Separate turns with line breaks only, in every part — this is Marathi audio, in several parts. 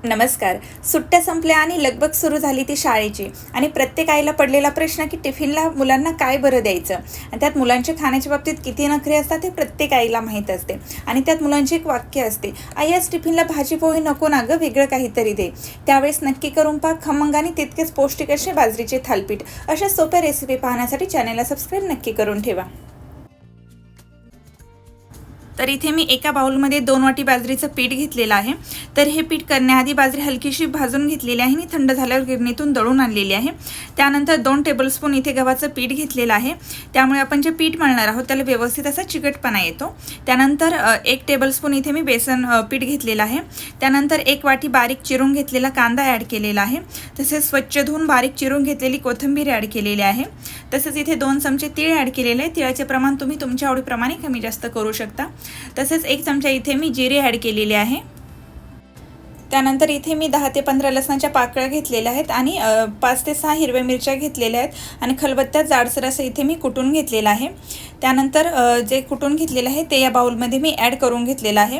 नमस्कार. सुट्ट्या संपल्या आणि लगबग सुरू झाली ती शाळेची आणि प्रत्येक आईला पडलेला प्रश्न की टिफिनला मुलांना काय बरं द्यायचं आणि त्यात मुलांच्या खाण्याच्या बाबतीत किती नखरे असतात हे प्रत्येक आईला माहीत असते. आणि त्यात मुलांची एक वाक्य असते, आई आज टिफिनला भाजी पोळी नको ना गं, वेगळं काहीतरी दे. त्यावेळेस नक्की करून पहा खमंग आणि तितकेच पौष्टिक असे बाजरीचे थालीपीठ. अशा सोप्या रेसिपी पाहण्यासाठी चॅनलला सबस्क्राईब नक्की करून ठेवा. तर इथे मी एका बाउलमध्ये 2 वाटी बाजरीचं पीठ घेतलेलं आहे. तर हे पीठ करण्याआधी बाजरी हलकीशी भाजून घेतलेली आहे आणि थंड झाल्यावर गिरणीतून दळून आणलेली आहे. त्यानंतर 2 टेबलस्पून इथे गव्हाचं पीठ घेतलेलं आहे. त्यामुळे आपण जे पीठ मळणार आहोत त्याला व्यवस्थित असा चिकटपणा येतो. त्यानंतर 1 टेबलस्पून इथे मी बेसन पीठ घेतलेलं आहे. त्यानंतर 1 वाटी बारीक चिरून घेतलेला कांदा ॲड केलेला आहे. तसेच स्वच्छ धुवून बारीक चिरून घेतलेली कोथिंबीर ॲड केलेली आहे. तसेच इथे 2 चमचे तीळ ॲड केलेले आहे. तिळाचे प्रमाण तुम्ही तुमच्या आवडीप्रमाणे कमी जास्त करू शकता. तसेच 1 चमचा इथे मी जिरे ॲड केलेले आहे. त्यानंतर इथे मी 10 ते 15 लसणाच्या पाकळ्या घेतलेल्या आहेत आणि 5 ते 6 हिरव्या मिरच्या घेतलेल्या आहेत आणि खलबत्त्यात जाडसर असं इथे मी कुटून घेतलेलं आहे. त्यानंतर जे कुटून घेतलेलं आहे ते या बाउलमध्ये मी ॲड करून घेतलेलं आहे.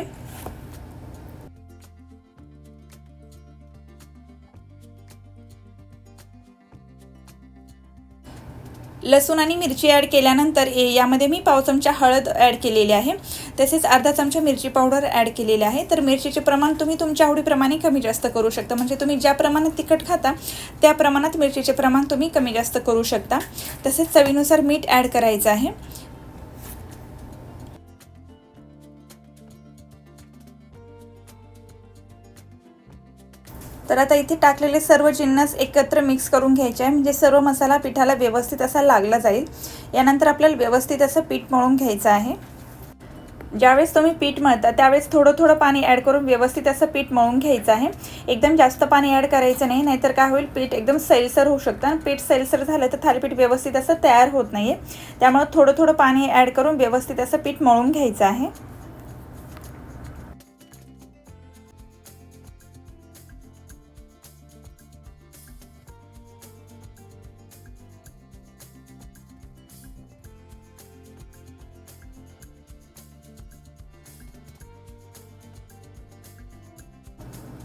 लसूण आणि मिरची ॲड केल्यानंतर यामध्ये मी पाव चमचा हळद ॲड केलेली आहे. तसेच अर्धा चमचा मिरची पावडर ॲड केलेली आहे. तर मिरचीचे प्रमाण तुम्ही तुमच्या आवडीप्रमाणे कमी जास्त करू शकता. म्हणजे तुम्ही ज्या प्रमाणात तिखट खाता त्या प्रमाणात मिरचीचे प्रमाण तुम्ही कमी जास्त करू शकता. तसेच चवीनुसार मीठ ॲड करायचं आहे. तर आता इथे टाकलेले सर्व जिन्नस एकत्र मिक्स करून घ्यायचे आहे. म्हणजे सर्व मसाला पिठाला व्यवस्थित असा लागला जाईल. यानंतर आपल्याला व्यवस्थित असं पीठ मळून घ्यायचं आहे. ज्यावेळेस तुम्ही पीठ मळता त्यावेळेस थोडं थोडं पाणी ॲड करून व्यवस्थित असं पीठ मळून घ्यायचं आहे. एकदम जास्त पाणी ॲड करायचं नाही, नाहीतर काय होईल, पीठ एकदम सैलसर होऊ शकतं आणि पीठ सैलसर झालं तर थालीपीठ व्यवस्थित असं तयार होत नाही आहे. त्यामुळे थोडं थोडं पाणी ॲड करून व्यवस्थित असं पीठ मळून घ्यायचं आहे.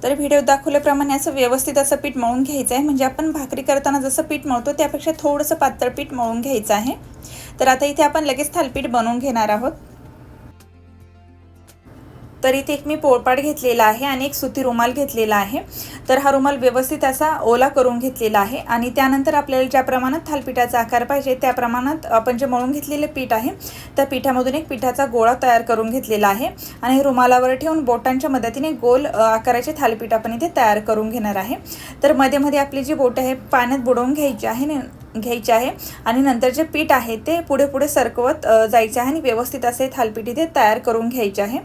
तर व्हिडिओ दाखवल्याप्रमाणे असं व्यवस्थित असं पीठ मळून घ्यायचं आहे. म्हणजे आपण भाकरी करताना जसं पीठ मळतो त्यापेक्षा थोडंसं पातळ पीठ मळून घ्यायचं आहे. तर आता इथे आपण लगेच थालीपीठ बनवून घेणार आहोत. तर इथे एक मी पोळपाट घेतलेला आहे आणि एक सुती रुमाल घेतलेला आहे. तर हा रुमाल व्यवस्थित असा ओला करून घेतलेला आहे आणि त्यानंतर आपल्याला ज्या प्रमाणात थालीपीठाचा आकार पाहिजे त्या प्रमाणात आपण जे मळून घेतलेले पीठ आहे त्या पिठामधून एक पिठाचा गोळा तयार करून घेतलेला आहे आणि रुमालावर ठेवून बोटांच्या मदतीने गोल आकाराचे थालीपीठ आपण इथे तयार करून घेणार आहे. तर मध्ये मध्ये आपली जी बोट आहे पाण्यात बुडवून घ्यायची आहे आणि नंतर जे पीठ आहे ते पुढे पुढे सरकवत जायचे आहे आणि व्यवस्थित असे थालीपीठ इथे तयार करून घ्यायचे आहे.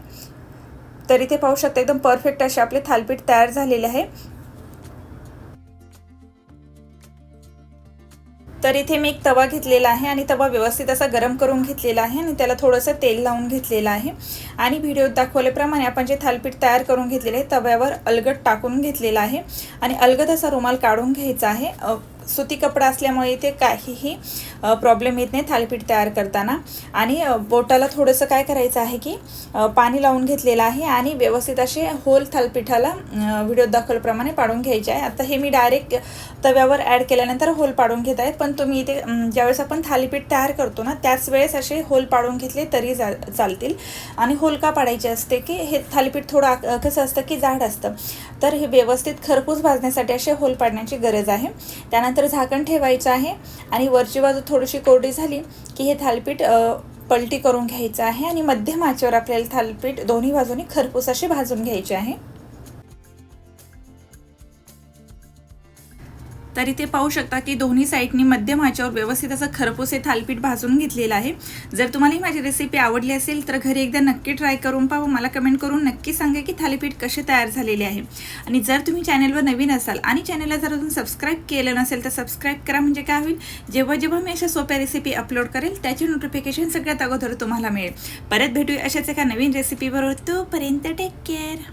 तर इथे पाहू शकता एकदम परफेक्ट असे आपले थालीपीठ तयार झालेले आहे. तर इथे मी एक तवा घेतलेला आहे आणि तवा व्यवस्थित असा गरम करून घेतलेला आहे आणि त्याला थोडंसं तेल लावून घेतलेलं आहे. आणि व्हिडिओत दाखवल्याप्रमाणे आपण जे थालीपीठ तयार करून घेतलेले आहे तव्यावर अलगद टाकून घेतलेला आहे आणि अलगद असा रुमाल काढून घ्यायचा आहे. सुती कपडा असल्यामुळे इथे काहीही प्रॉब्लेम येत नाही थालीपीठ तयार करताना. आणि बोटाला थोडंसं काय करायचं आहे की पाणी लावून घेतलेलं आहे आणि व्यवस्थित असे होल थालीपीठाला व्हिडिओत दाखवल्याप्रमाणे पाडून घ्यायचे आहे. आता हे मी डायरेक्ट तव्यावर ॲड केल्यानंतर होल पाडून घेत आहे, पण तुम्ही इथे ज्यावेळेस आपण थालीपीठ तयार करतो ना त्याच वेळेस असे होल पाडून घेतले तरी चालतील. आणि होल का पाडायचे असते की हे थालीपीठ थोडं कसं असतं की जाड असतं, तर हे व्यवस्थित खरपूस भाजण्यासाठी असे होल पाडण्याची गरज आहे. त्यानंतर झाकण ठेवायचं आहे आणि वरची बाजू थोडीशी कोरडी झाली की हे थालीपीठ पलटी करून घ्यायचं आहे आणि मध्यम आचेवर आपल्याला थालीपीठ दोन्ही बाजूनी खरपूस असे भाजून घ्यायचे आहे. तर इथे पाहू शकता की दोन्ही साईडनी मध्यम आचेवर व्यवस्थित असं खरपूस हे थालीपीठ भाजून घेतलेलं आहे. जर तुम्हाला ही माझी रेसिपी आवडली असेल तर घरी एकदा नक्की ट्राय करून पहा. मला कमेंट करून नक्की सांगा की थालीपीठ कसे तयार झालेले आहे. आणि जर तुम्ही चॅनलवर नवीन असाल आणि चॅनलला जर अजून सबस्क्राईब केलं नसेल तर सबस्क्राईब करा. म्हणजे काय होईल, जेव्हा जेव्हा मी अशा सोप्या रेसिपी अपलोड करेल त्याची नोटिफिकेशन सगळ्यात अगोदर तुम्हाला मिळेल. परत भेटूया अशाच एका नवीन रेसिपीबरोबर. तोपर्यंत टेक केअर.